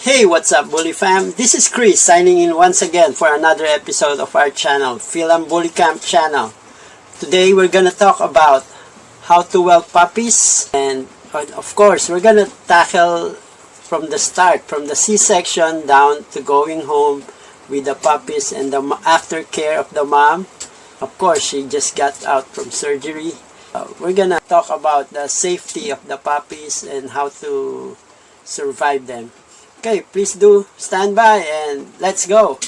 Hey, what's up, Bully Fam? This is Chris signing in once again for another episode of our channel, Film Bully Camp channel. Today we're gonna talk about how to whelp puppies, and of course we're gonna tackle from the start, from the C-section down to going home with the puppies and the aftercare of the mom. Of course, she just got out from surgery. We're gonna talk about the safety of the puppies and how to survive them. Okay, please do stand by and let's go.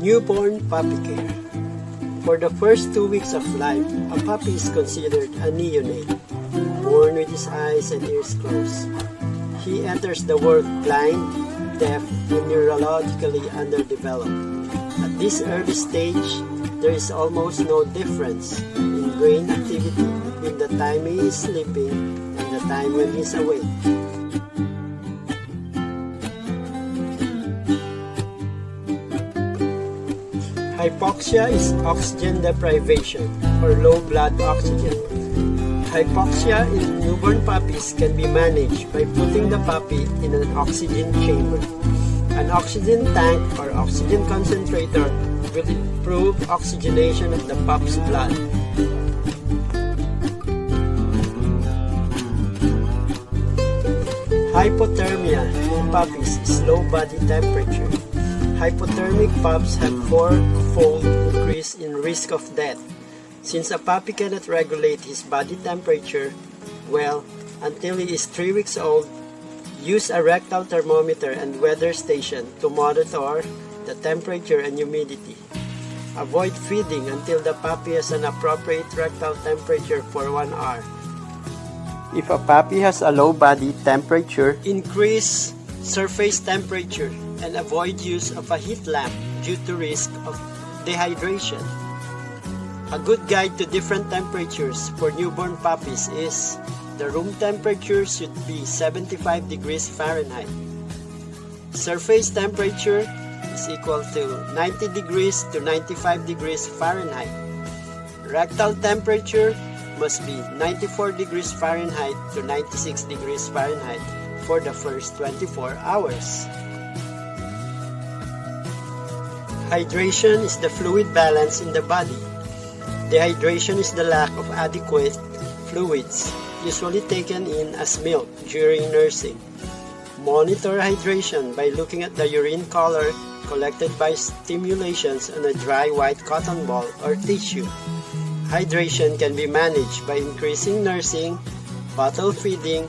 Newborn puppy care. For the first 2 weeks of life, a puppy is considered a neonate, born with his eyes and ears closed. He enters the world blind, deaf, and neurologically underdeveloped. At this early stage, there is almost no difference in brain activity between the time he is sleeping and the time when he is awake. Hypoxia is oxygen deprivation or low blood oxygen. Hypoxia in newborn puppies can be managed by putting the puppy in an oxygen chamber. An oxygen tank or oxygen concentrator will improve oxygenation of the pup's blood. Hypothermia in puppies is low body temperature. Hypothermic pups have 4-fold increase in risk of death. Since a puppy cannot regulate his body temperature well until he is 3 weeks old, use a rectal thermometer and weather station to monitor the temperature and humidity. Avoid feeding until the puppy has an appropriate rectal temperature for 1 hour. If a puppy has a low body temperature, increase surface temperature and avoid use of a heat lamp due to risk of dehydration. A good guide to different temperatures for newborn puppies is the room temperature should be 75 degrees Fahrenheit. Surface temperature is equal to 90 degrees to 95 degrees Fahrenheit. Rectal temperature must be 94 degrees Fahrenheit to 96 degrees Fahrenheit for the first 24 hours. Hydration is the fluid balance in the body. Dehydration is the lack of adequate fluids, usually taken in as milk during nursing. Monitor hydration by looking at the urine color collected by stimulations on a dry white cotton ball or tissue. Hydration can be managed by increasing nursing, bottle feeding,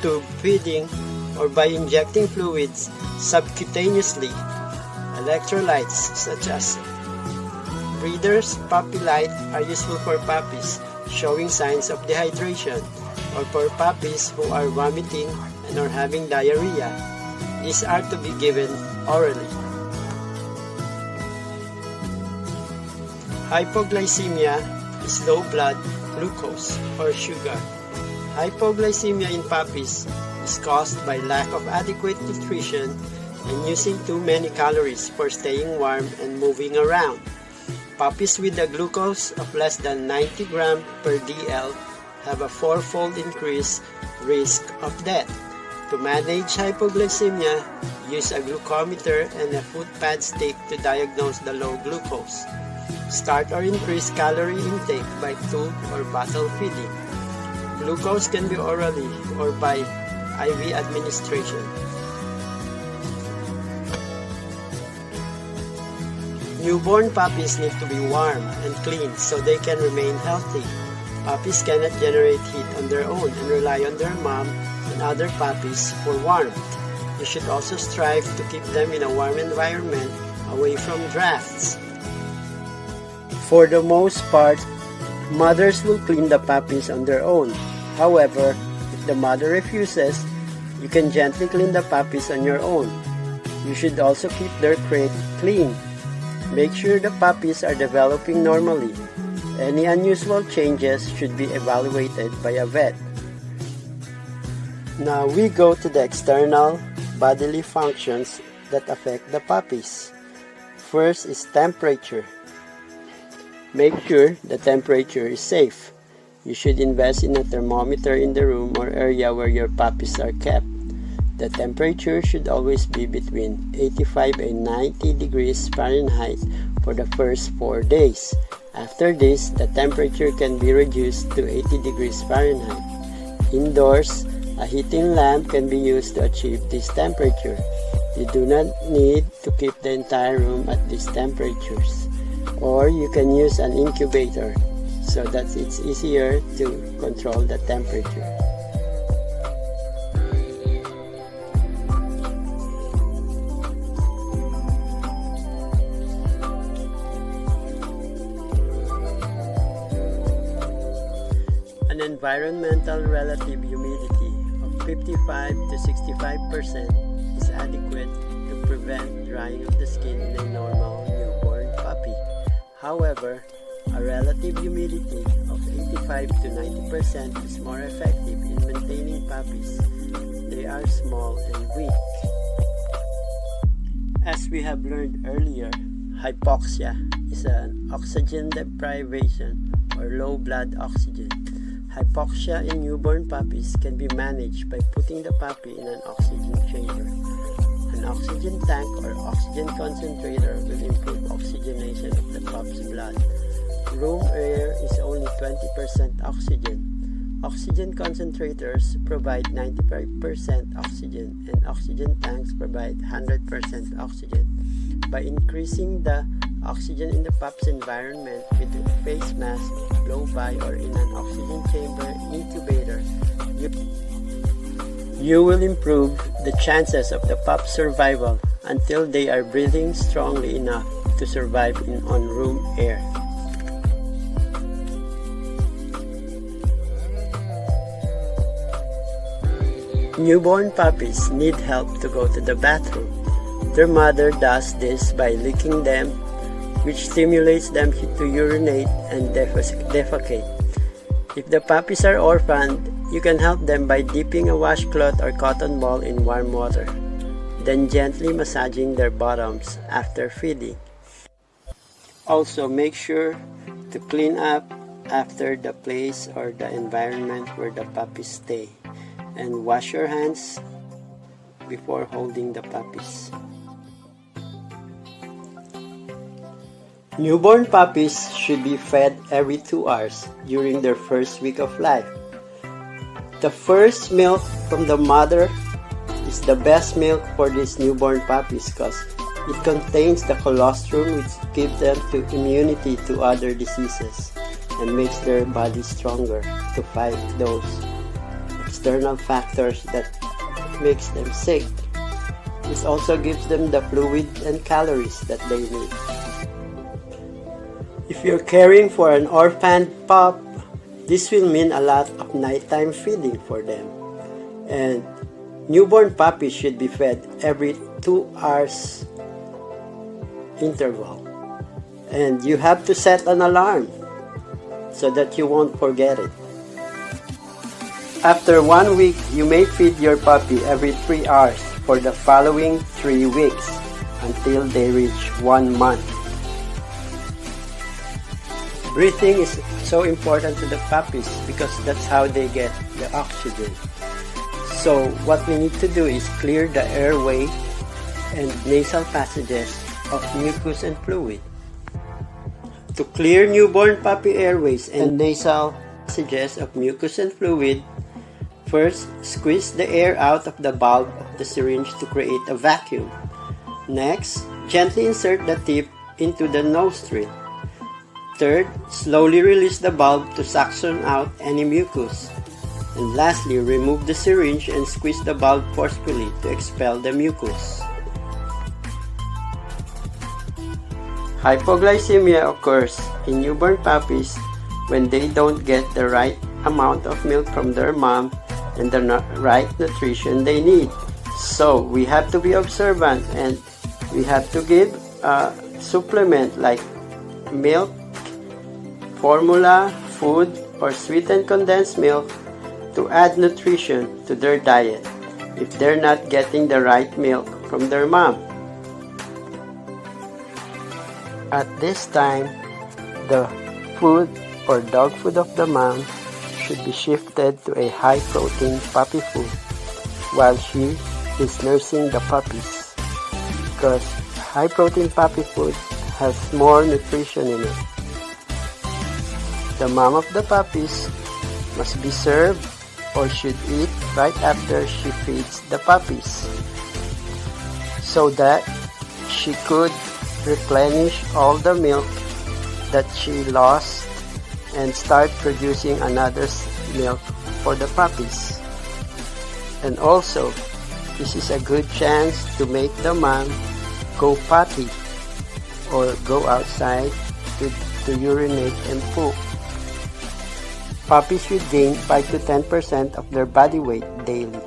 tube feeding, or by injecting fluids subcutaneously. Electrolytes such as Breeder's Puppy Light are useful for puppies showing signs of dehydration or for puppies who are vomiting and are having diarrhea. These are to be given orally. Hypoglycemia is low blood glucose or sugar. Hypoglycemia in puppies is caused by lack of adequate nutrition and using too many calories for staying warm and moving around. Puppies with a glucose of less than 90 grams per DL have a 4-fold increased risk of death. To manage hypoglycemia, use a glucometer and a foot pad stick to diagnose the low glucose. Start or increase calorie intake by tube or bottle feeding. Glucose can be orally or by IV administration. Newborn puppies need to be warm and clean so they can remain healthy. Puppies cannot generate heat on their own and rely on their mom and other puppies for warmth. You should also strive to keep them in a warm environment away from drafts. For the most part, mothers will clean the puppies on their own. However, if the mother refuses, you can gently clean the puppies on your own. You should also keep their crate clean. Make sure the puppies are developing normally. Any unusual changes should be evaluated by a vet. Now we go to the external bodily functions that affect the puppies. First is temperature. Make sure the temperature is safe. You should invest in a thermometer in the room or area where your puppies are kept. The temperature should always be between 85 and 90 degrees Fahrenheit for the first 4 days. After this, the temperature can be reduced to 80 degrees Fahrenheit. Indoors, a heating lamp can be used to achieve this temperature. You do not need to keep the entire room at these temperatures. Or you can use an incubator so that it's easier to control the temperature. An environmental relative humidity of 55 to 65% is adequate to prevent drying of the skin in a normal newborn puppy. However, a relative humidity of 85 to 90% is more effective in maintaining puppies. They are small and weak. As we have learned earlier, hypoxia is an oxygen deprivation or low blood oxygen. Hypoxia in newborn puppies can be managed by putting the puppy in an oxygen chamber. An oxygen tank or oxygen concentrator will improve oxygenation of the pup's blood. Room air is only 20% oxygen. Oxygen concentrators provide 95% oxygen and oxygen tanks provide 100% oxygen. By increasing the oxygen in the pup's environment with a face mask, blow-by, or in an oxygen chamber incubator, you will improve the chances of the pup's survival until they are breathing strongly enough to survive on room air. Newborn puppies need help to go to the bathroom. Their mother does this by licking them, which stimulates them to urinate and defecate. If the puppies are orphaned, you can help them by dipping a washcloth or cotton ball in warm water, then gently massaging their bottoms after feeding. Also, make sure to clean up after the place or the environment where the puppies stay, and wash your hands before holding the puppies. Newborn puppies should be fed every 2 hours during their first week of life. The first milk from the mother is the best milk for these newborn puppies because it contains the colostrum, which gives them immunity to other diseases and makes their body stronger to fight those external factors that makes them sick. This also gives them the fluid and calories that they need. If you're caring for an orphaned pup, this will mean a lot of nighttime feeding for them. And newborn puppies should be fed every 2 hours interval. And you have to set an alarm so that you won't forget it. After 1 week, you may feed your puppy every 3 hours for the following 3 weeks until they reach 1 month. Breathing is so important to the puppies because that's how they get the oxygen. So what we need to do is clear the airway and nasal passages of mucus and fluid. To clear newborn puppy airways and nasal passages of mucus and fluid, first, squeeze the air out of the bulb of the syringe to create a vacuum. Next, gently insert the tip into the nostril. Third, slowly release the bulb to suction out any mucus. And lastly, remove the syringe and squeeze the bulb forcefully to expel the mucus. Hypoglycemia occurs in newborn puppies when they don't get the right amount of milk from their mom and the right nutrition they need. So we have to be observant and we have to give supplement like milk, formula, food, or sweetened condensed milk to add nutrition to their diet if they're not getting the right milk from their mom. At this time, the food or dog food of the mom should be shifted to a high-protein puppy food while she is nursing the puppies, because high-protein puppy food has more nutrition in it. The mom of the puppies must be served or should eat right after she feeds the puppies, so that she could replenish all the milk that she lost and start producing another milk for the puppies. And also, this is a good chance to make the mom go potty or go outside to urinate and poop. Puppies should gain 5 to 10% of their body weight daily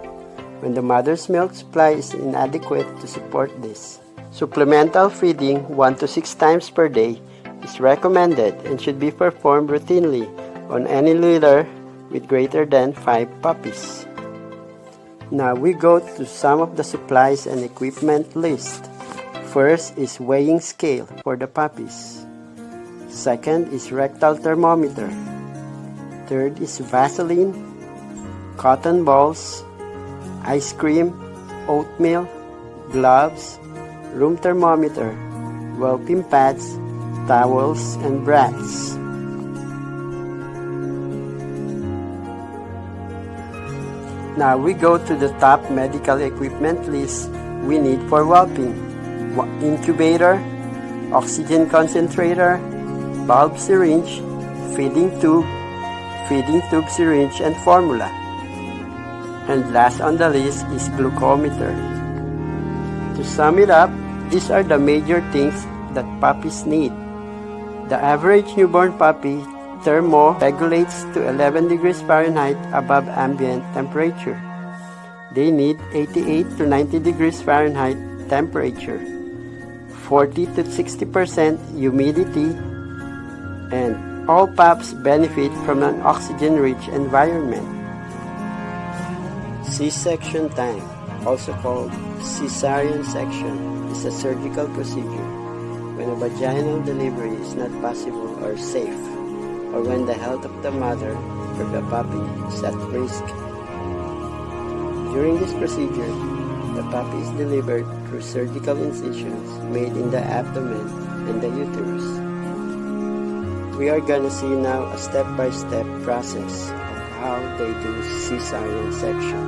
when the mother's milk supply is inadequate to support this. Supplemental feeding 1 to 6 times per day is recommended and should be performed routinely on any litter with greater than 5 puppies. Now we go to some of the supplies and equipment list. First is weighing scale for the puppies. Second is rectal thermometer. Third is Vaseline, cotton balls, ice cream, oatmeal, gloves, room thermometer, whelping pads, towels, and brats. Now we go to the top medical equipment list we need for whelping. Incubator, oxygen concentrator, bulb syringe, feeding tube syringe, and formula. And last on the list is glucometer. To sum it up, these are the major things that puppies need. The average newborn puppy thermo-regulates to 11 degrees Fahrenheit above ambient temperature. They need 88 to 90 degrees Fahrenheit temperature, 40 to 60% humidity, and all pups benefit from an oxygen-rich environment. C-section time, also called cesarean section, is a surgical procedure when a vaginal delivery is not possible or safe, or when the health of the mother or the puppy is at risk. During this procedure, the puppy is delivered through surgical incisions made in the abdomen and the uterus. We are gonna see now a step-by-step process of how they do cesarean section.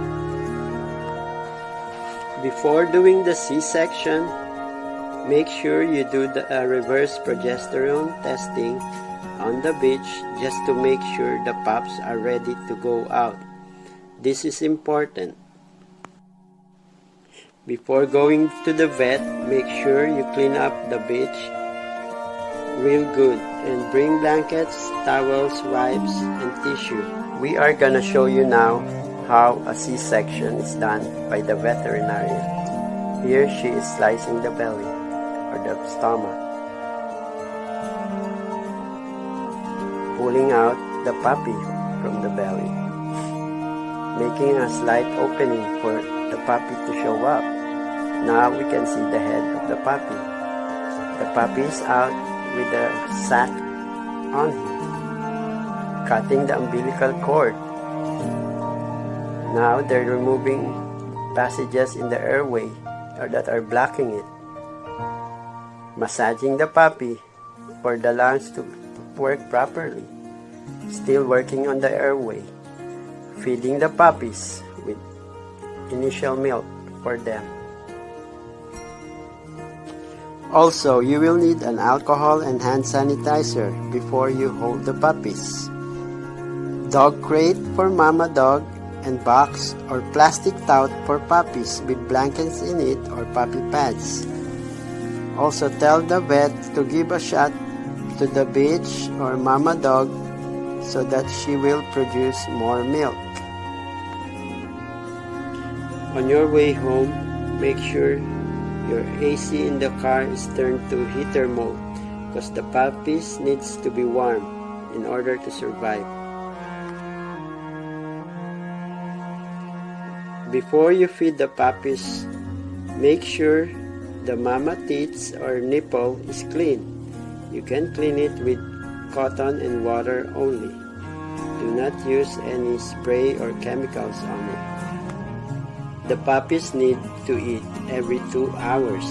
Before doing the C-section, make sure you do the reverse progesterone testing on the beach just to make sure the pups are ready to go out. This is important. Before going to the vet, make sure you clean up the beach real good and bring blankets, towels, wipes, and tissue. We are gonna show you now how a C-section is done by the veterinarian. Here she is slicing the belly or the stomach, pulling out the puppy from the belly, making a slight opening for the puppy to show up. Now we can see the head of the puppy. The puppy is out with the sack on him, cutting the umbilical cord. Now they're removing passages in the airway that are blocking it, massaging the puppy for the lungs to work properly, still working on the airway, feeding the puppies with initial milk for them. Also, you will need an alcohol and hand sanitizer before you hold the puppies. Dog crate for mama dog and box or plastic tout for puppies with blankets in it or puppy pads. Also tell the vet to give a shot to the bitch or mama dog so that she will produce more milk. On your way home, make sure your AC in the car is turned to heater mode because the puppies needs to be warm in order to survive. Before you feed the puppies, make sure the mama teats or nipple is clean. You can clean it with cotton and water only. Do not use any spray or chemicals on it. The puppies need to eat every 2 hours.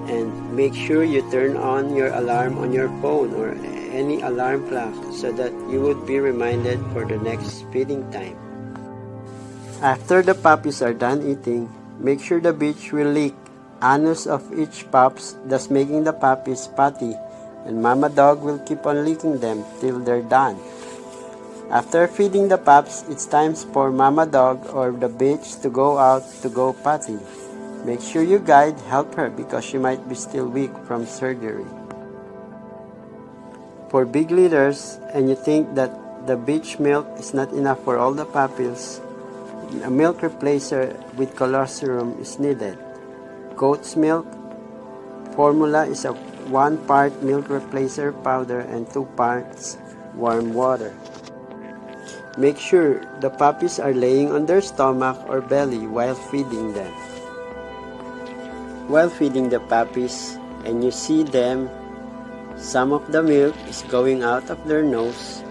And make sure you turn on your alarm on your phone or any alarm clock so that you would be reminded for the next feeding time. After the puppies are done eating, make sure the bitch will lick anus of each pups, thus making the puppies potty, and mama dog will keep on licking them till they're done. After feeding the pups, it's time for mama dog or the bitch to go out to go potty. Make sure you guide, help her because she might be still weak from surgery. For big litters and you think that the bitch milk is not enough for all the puppies, a milk replacer with colostrum is needed. Goat's milk formula is a 1 part milk replacer powder and 2 parts warm water. Make sure the puppies are laying on their stomach or belly while feeding them. While feeding the puppies and you see them, some of the milk is going out of their nose,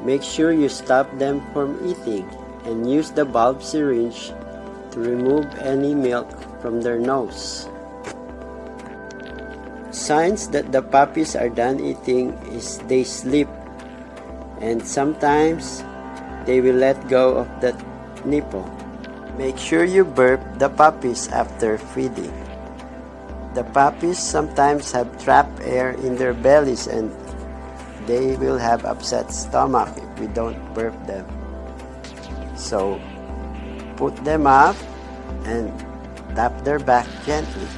make sure you stop them from eating and use the bulb syringe to remove any milk from their nose. Signs that the puppies are done eating is they sleep, and sometimes they will let go of the nipple. Make sure you burp the puppies after feeding. The puppies sometimes have trapped air in their bellies and they will have upset stomach if we don't burp them. So put them up and tap their back gently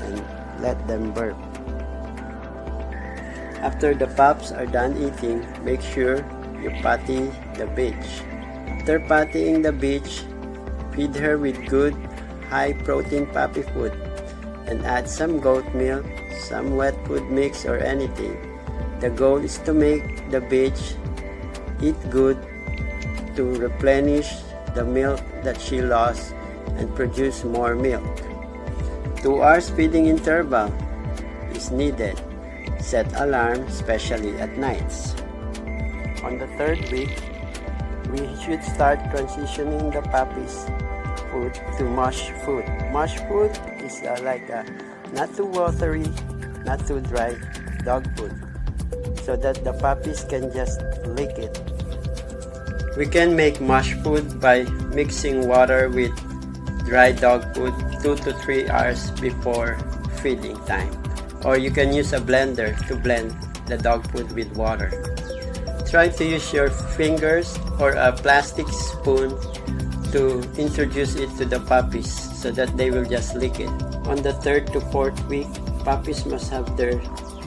and let them burp. After the pups are done eating, make sure you potty the bitch. After pottying the bitch, feed her with good high protein puppy food and add some goat milk, some wet food mix or anything. The goal is to make the bitch eat good to replenish the milk that she lost and produce more milk. 2 hours feeding interval is needed. Set alarm, especially at nights. On the 3rd week, we should start transitioning the puppies' food to mush food. Mush food is like a not too watery, not too dry dog food, so that the puppies can just lick it. We can make mush food by mixing water with dry dog food 2 to 3 hours before feeding time. Or you can use a blender to blend the dog food with water. Try to use your fingers or a plastic spoon to introduce it to the puppies so that they will just lick it. On the 3rd to 4th week, puppies must have their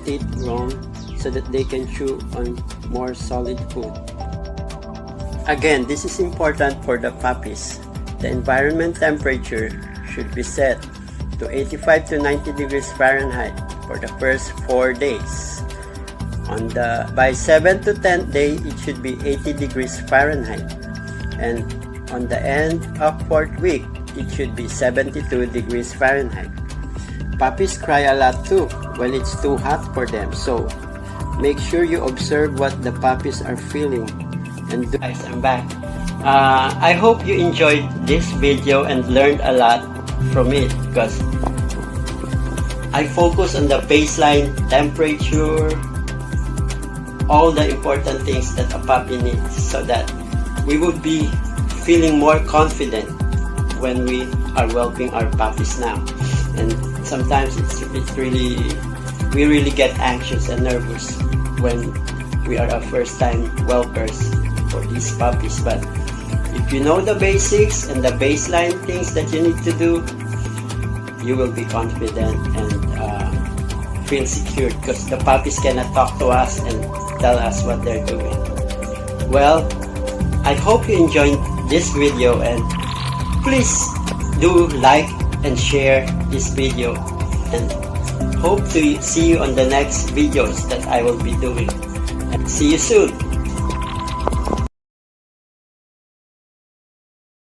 teeth grown so that they can chew on more solid food. Again, this is important for the puppies. The environment temperature should be set to 85 to 90 degrees Fahrenheit for the first 4 days. By 7th to 10th day, it should be 80 degrees Fahrenheit. And on the end of 4th week, it should be 72 degrees Fahrenheit. Puppies cry a lot too when it's too hot for them, so make sure you observe what the puppies are feeling. And guys, I'm back. I hope you enjoyed this video and learned a lot from it because I focus on the baseline temperature, all the important things that a puppy needs so that we would be feeling more confident when we are whelping our puppies now. And sometimes we really get anxious and nervous when we are a first time whelpers for these puppies. But if you know the basics and the baseline things that you need to do, you will be confident and feel secure because the puppies cannot talk to us and tell us what they're doing. Well, I hope you enjoyed this video and please do like and share this video, and hope to see you on the next videos that I will be doing. And see you soon.